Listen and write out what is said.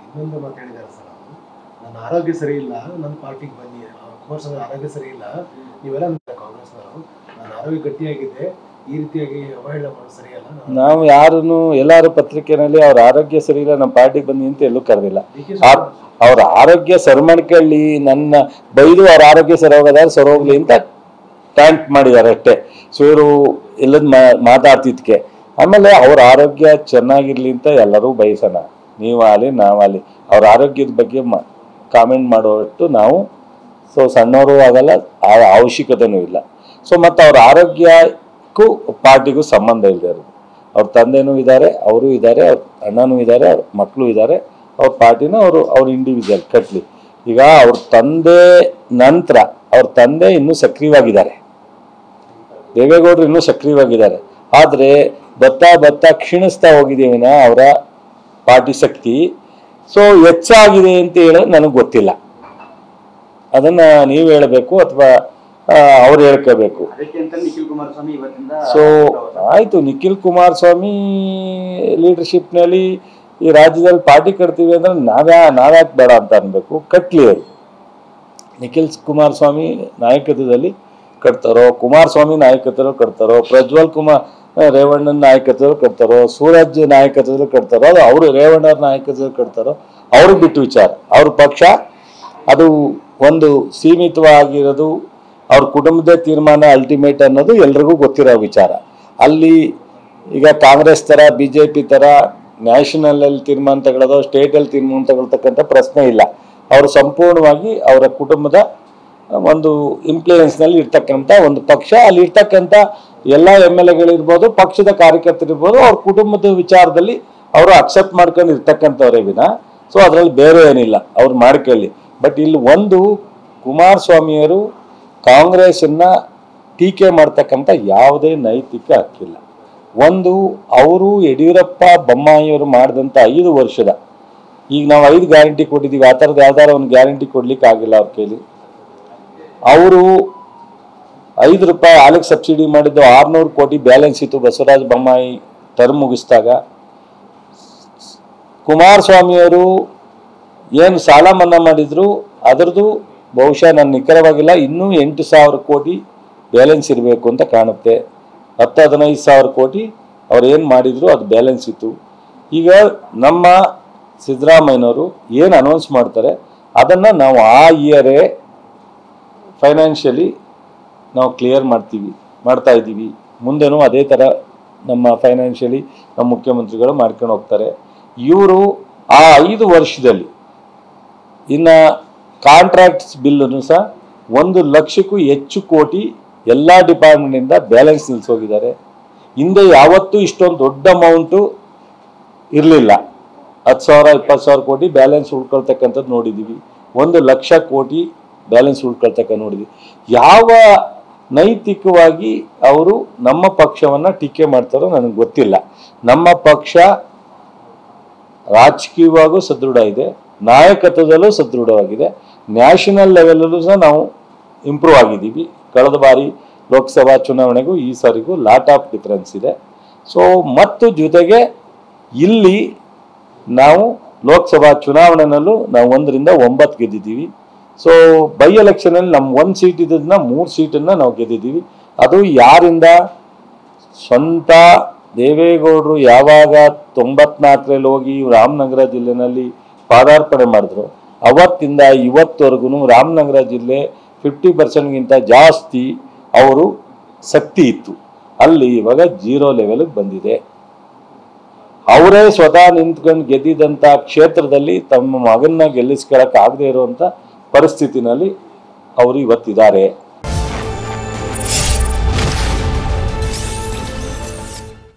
ಇನ್ನೊಂದು ಮಾತು ಹೇಳಿದ್ದಾರೆ ಸರ್ ಅವರು, ನನ್ನ ಆರೋಗ್ಯ ಸರಿ ಇಲ್ಲ, ನನ್ನ ಪಾರ್ಟಿಗೆ ಬನ್ನಿ, ಕುಮಾರಸ್ವಾಮಿ ಆರೋಗ್ಯ ಸರಿ ಇಲ್ಲ, ನೀವೆಲ್ಲ ಕಾಂಗ್ರೆಸ್ನವರು, ನನ್ನ ಆರೋಗ್ಯ ಗಟ್ಟಿಯಾಗಿದೆ, ಈ ರೀತಿಯಾಗಿ ಅವಹೇಳನ ಮಾಡೋದು ಸರಿಯಲ್ಲ. ನಾವು ಯಾರನ್ನು ಎಲ್ಲಾರು ಪತ್ರಿಕೆಯಲ್ಲಿ ಅವ್ರ ಆರೋಗ್ಯ ಸರಿ ಇಲ್ಲ ನಮ್ಮ ಪಾರ್ಟಿಗೆ ಬನ್ನಿ ಅಂತ ಎಲ್ಲೂ ಕರೆದಿಲ್ಲ. ಅವ್ರ ಆರೋಗ್ಯ ಸರಿ ಮಾಡ್ಕೊಳ್ಳಿ, ನನ್ನ ಬೈದು ಅವ್ರ ಆರೋಗ್ಯ ಸರಿ ಹೋಗೋದಾದ್ರೆ ಸರಿ ಹೋಗ್ಲಿ ಅಂತ ಟ್ಯಾಂಕ್ ಮಾಡಿದ್ದಾರೆ ಅಷ್ಟೇ. ಸೊ ಇವರು ಎಲ್ಲದ್ ಮಾತಾಡ್ತಿದ್ಕೆ ಆಮೇಲೆ ಅವ್ರ ಆರೋಗ್ಯ ಚೆನ್ನಾಗಿರ್ಲಿ ಅಂತ ಎಲ್ಲರೂ ಬಯಸೋಣ, ನೀವಾಗಲಿ ನಾವಾಗಲಿ ಅವ್ರ ಆರೋಗ್ಯದ ಬಗ್ಗೆ ಕಾಮೆಂಟ್ ಮಾಡೋಷ್ಟು ನಾವು ಸೊ ಸಣ್ಣವರು ಆಗಲ್ಲ, ಆ ಅವಶ್ಯಕತೆನೂ ಇಲ್ಲ. ಸೊ ಮತ್ತು ಅವ್ರ ಆರೋಗ್ಯಕ್ಕೂ ಪಾರ್ಟಿಗೂ ಸಂಬಂಧ ಇಲ್ಲದೆ ಇರೋದು. ಅವ್ರ ತಂದೆನೂ ಇದ್ದಾರೆ, ಅವರು ಇದ್ದಾರೆ, ಅವ್ರ ಅಣ್ಣನೂ ಇದ್ದಾರೆ, ಅವ್ರ ಮಕ್ಕಳು ಇದ್ದಾರೆ, ಅವ್ರ ಪಾರ್ಟಿನ ಅವ್ರ ಇಂಡಿವಿಜುವಲ್ ಕಟ್ಲಿ. ಈಗ ಅವ್ರ ತಂದೆ ನಂತರ ಅವ್ರ ತಂದೆ ಇನ್ನೂ ಸಕ್ರಿಯವಾಗಿದ್ದಾರೆ, ದೇವೇಗೌಡರು ಇನ್ನೂ ಸಕ್ರಿಯವಾಗಿದ್ದಾರೆ. ಆದರೆ ಬತ್ತಾ ಕ್ಷೀಣಿಸ್ತಾ ಹೋಗಿದ್ದೀವಿನ ಅವರ ಪಾರ್ಟಿ ಶಕ್ತಿ. ಸೊ ಹೆಚ್ಚಾಗಿದೆ ಅಂತ ಹೇಳೋದು ನನಗೆ ಗೊತ್ತಿಲ್ಲ, ಅದನ್ನ ನೀವು ಹೇಳಬೇಕು ಅಥವಾ ಅವ್ರು ಹೇಳ್ಕೋಬೇಕು. ಸೊ ಆಯ್ತು, ನಿಖಿಲ್ ಕುಮಾರಸ್ವಾಮಿ ಲೀಡರ್ಶಿಪ್ನಲ್ಲಿ ಈ ರಾಜ್ಯದಲ್ಲಿ ಪಾರ್ಟಿ ಕಟ್ತೀವಿ ಅಂದ್ರೆ ನಾವ್ಯಾಕೆ ಬೇಡ ಅಂತ ಅನ್ಬೇಕು. ಕಟ್ಲಿ ಅವರು ನಿಖಿಲ್ ಕುಮಾರಸ್ವಾಮಿ ನಾಯಕತ್ವದಲ್ಲಿ ಕಟ್ತಾರೋ, ಕುಮಾರಸ್ವಾಮಿ ನಾಯಕತ್ವದಲ್ಲಿ ಕಟ್ತಾರೋ, ಪ್ರಜ್ವಲ್ ಕುಮಾರ್ ರೇವಣ್ಣನ ನಾಯಕತ್ವದಲ್ಲಿ ಕಟ್ತಾರೋ, ಸೂರಜ್ ನಾಯಕತ್ವದಲ್ಲಿ ಕಟ್ತಾರೋ, ಅದು ಅವರು ರೇವಣ್ಣರ ನಾಯಕತ್ವದಲ್ಲಿ ಕಟ್ತಾರೋ ಅವ್ರಿಗೆ ಬಿಟ್ಟು ವಿಚಾರ. ಅವ್ರ ಪಕ್ಷ ಅದು ಒಂದು ಸೀಮಿತವಾಗಿರೋದು, ಅವ್ರ ಕುಟುಂಬದ ತೀರ್ಮಾನ ಅಲ್ಟಿಮೇಟ್ ಅನ್ನೋದು ಎಲ್ರಿಗೂ ಗೊತ್ತಿರೋ ವಿಚಾರ. ಅಲ್ಲಿ ಈಗ ಕಾಂಗ್ರೆಸ್ ಥರ BJP ಥರ ನ್ಯಾಷನಲಲ್ಲಿ ತೀರ್ಮಾನ ತಗೊಳ್ಳೋದು, ಸ್ಟೇಟಲ್ಲಿ ತೀರ್ಮಾನ ತಗೊಳ್ತಕ್ಕಂಥ ಪ್ರಶ್ನೆ ಇಲ್ಲ. ಅವರು ಸಂಪೂರ್ಣವಾಗಿ ಅವರ ಕುಟುಂಬದ ಒಂದು ಇನ್ಫ್ಲೂಯೆನ್ಸ್ನಲ್ಲಿ ಇರ್ತಕ್ಕಂಥ ಒಂದು ಪಕ್ಷ. ಅಲ್ಲಿ ಇರ್ತಕ್ಕಂಥ ಎಲ್ಲ MLAಗಳಿರ್ಬೋದು, ಪಕ್ಷದ ಕಾರ್ಯಕರ್ತರಿರ್ಬೋದು, ಅವ್ರ ಕುಟುಂಬದ ವಿಚಾರದಲ್ಲಿ ಅವರು ಅಕ್ಸೆಪ್ಟ್ ಮಾಡ್ಕೊಂಡು ಇರ್ತಕ್ಕಂಥವ್ರೇ ವಿನ ಸೊ ಅದರಲ್ಲಿ ಬೇರೆ ಏನಿಲ್ಲ, ಅವ್ರು ಮಾಡ್ಕೊಳ್ಳಿ. ಬಟ್ ಇಲ್ಲಿ ಒಂದು ಕುಮಾರಸ್ವಾಮಿಯವರು ಕಾಂಗ್ರೆಸ್ಸನ್ನ ಟೀಕೆ ಮಾಡ್ತಕ್ಕಂಥ ಯಾವುದೇ ನೈತಿಕ ಹಕ್ಕಿಲ್ಲ. ಒಂದು ಅವರು ಯಡಿಯೂರಪ್ಪ ಬೊಮ್ಮಾಯಿಯವರು ಮಾಡಿದಂಥ 5 ವರ್ಷದ, ಈಗ ನಾವು 5 ಗ್ಯಾರಂಟಿ ಕೊಟ್ಟಿದ್ದೀವಿ, ಆ ಥರದ್ದು ಯಾವ್ದಾರ ಒಂದು ಗ್ಯಾರಂಟಿ ಕೊಡ್ಲಿಕ್ಕೆ ಆಗಿಲ್ಲ ಅವ್ರ ಕೈಲಿ. ಅವರು ₹5 ಹಾಲಿಗೆ ಸಬ್ಸಿಡಿ ಮಾಡಿದ್ದು 600 ಕೋಟಿ ಬ್ಯಾಲೆನ್ಸ್ ಇತ್ತು ಬಸವರಾಜ ಬೊಮ್ಮಾಯಿ ಟರ್ಮ್ ಮುಗಿಸಿದಾಗ. ಕುಮಾರಸ್ವಾಮಿಯವರು ಏನು ಸಾಲ ಮನ್ನಾ ಮಾಡಿದ್ರು ಅದರದ್ದು ಬಹುಶಃ ನಾನು ನಿಖರವಾಗಿಲ್ಲ, ಇನ್ನೂ 8,000 ಕೋಟಿ ಬ್ಯಾಲೆನ್ಸ್ ಇರಬೇಕು ಅಂತ ಕಾಣುತ್ತೆ. 10-15 ಸಾವಿರ ಕೋಟಿ ಅವ್ರು ಏನು ಮಾಡಿದ್ರು ಅದು ಬ್ಯಾಲೆನ್ಸ್ ಇತ್ತು. ಈಗ ನಮ್ಮ ಸಿದ್ದರಾಮಯ್ಯನವರು ಏನು ಅನೌನ್ಸ್ ಮಾಡ್ತಾರೆ ಅದನ್ನು ನಾವು ಆ ಇಯರೇ ಫೈನಾನ್ಷಿಯಲಿ ನಾವು ಕ್ಲಿಯರ್ ಮಾಡ್ತಾ ಇದ್ದೀವಿ. ಮುಂದೆನೂ ಅದೇ ಥರ ನಮ್ಮ ಫೈನಾನ್ಷಿಯಲಿ ನಮ್ಮ ಮುಖ್ಯಮಂತ್ರಿಗಳು ಮಾಡ್ಕೊಂಡು ಹೋಗ್ತಾರೆ. ಇವರು ಆ 5 ವರ್ಷದಲ್ಲಿ ಇನ್ನು ಕಾಂಟ್ರಾಕ್ಟ್ಸ್ ಬಿಲ್ಲನ್ನು ಸಹ 1 ಲಕ್ಷಕ್ಕೂ ಹೆಚ್ಚು ಕೋಟಿ ಎಲ್ಲ ಡಿಪಾರ್ಟ್ಮೆಂಟಿಂದ ಬ್ಯಾಲೆನ್ಸ್ ನಿಲ್ಲಿಸೋಗಿದ್ದಾರೆ. ಹಿಂದೆ ಯಾವತ್ತೂ ಇಷ್ಟೊಂದು ದೊಡ್ಡ ಅಮೌಂಟು ಇರಲಿಲ್ಲ. 10,000 20,000 ಕೋಟಿ ಬ್ಯಾಲೆನ್ಸ್ ಉಳ್ಕೊಳ್ತಕ್ಕಂಥದ್ದು ನೋಡಿದ್ದೀವಿ. 1 ಲಕ್ಷ ಕೋಟಿ ಬ್ಯಾಲೆನ್ಸ್ ಉಳ್ಕೊಳ್ತಕ್ಕ ನೋಡಿದ್ದೀವಿ. ಯಾವ ನೈತಿಕವಾಗಿ ಅವರು ನಮ್ಮ ಪಕ್ಷವನ್ನು ಟೀಕೆ ಮಾಡ್ತಾರೋ ನನಗೆ ಗೊತ್ತಿಲ್ಲ. ನಮ್ಮ ಪಕ್ಷ ರಾಜಕೀಯವಾಗೂ ಸದೃಢ ಇದೆ, ನಾಯಕತ್ವದಲ್ಲೂ ಸದೃಢವಾಗಿದೆ, ನ್ಯಾಷನಲ್ ಲೆವೆಲಲ್ಲೂ ಸಹ ನಾವು ಇಂಪ್ರೂವ್ ಆಗಿದ್ದೀವಿ. ಕಳೆದ ಬಾರಿ ಲೋಕಸಭಾ ಚುನಾವಣೆಗೂ ಈ ಸಾರಿಗೂ ಲಾಟ್ ಆಫ್ ಡಿಫರೆನ್ಸ್ ಇದೆ. ಸೊ ಮತ್ತು ಜೊತೆಗೆ ಇಲ್ಲಿ ನಾವು ಲೋಕಸಭಾ ಚುನಾವಣೆಯಲ್ಲೂ ನಾವು 1ರಿಂದ 9 ಗೆದ್ದಿದ್ದೀವಿ. ಸೊ ಬೈ ಎಲೆಕ್ಷನಲ್ಲಿ ನಮ್ಮ 1 ಸೀಟ್ ಇದ್ದದನ್ನ 3 ಸೀಟನ್ನು ನಾವು ಗೆದ್ದಿದ್ದೀವಿ. ಅದು ಯಾರಿಂದ? ಸ್ವಂತ ದೇವೇಗೌಡರು ಯಾವಾಗ 94ರಲ್ಲಿ ಹೋಗಿ ರಾಮನಗರ ಜಿಲ್ಲೆನಲ್ಲಿ ಪಾದಾರ್ಪಣೆ ಮಾಡಿದ್ರು ಅವತ್ತಿಂದ ಇವತ್ತವರೆಗೂ ರಾಮನಗರ ಜಿಲ್ಲೆ 50%ಗಿಂತ ಜಾಸ್ತಿ ಅವರು ಶಕ್ತಿ ಇತ್ತು. ಅಲ್ಲಿ ಇವಾಗ 0 ಲೆವೆಲ್ಗೆ ಬಂದಿದೆ. ಅವರೇ ಸ್ವತಃ ನಿಂತ್ಕೊಂಡು ಗೆದ್ದಿದ್ದಂಥ ಕ್ಷೇತ್ರದಲ್ಲಿ ತಮ್ಮ ಮಗನ್ನ ಗೆಲ್ಲಿಸ್ಕೊಳ್ಳೋಕೆ ಆಗದೆ ಇರುವಂಥ ಪರಿಸ್ಥಿತಿನಲ್ಲಿ ಅವರು ಇವತ್ತಿದ್ದಾರೆ.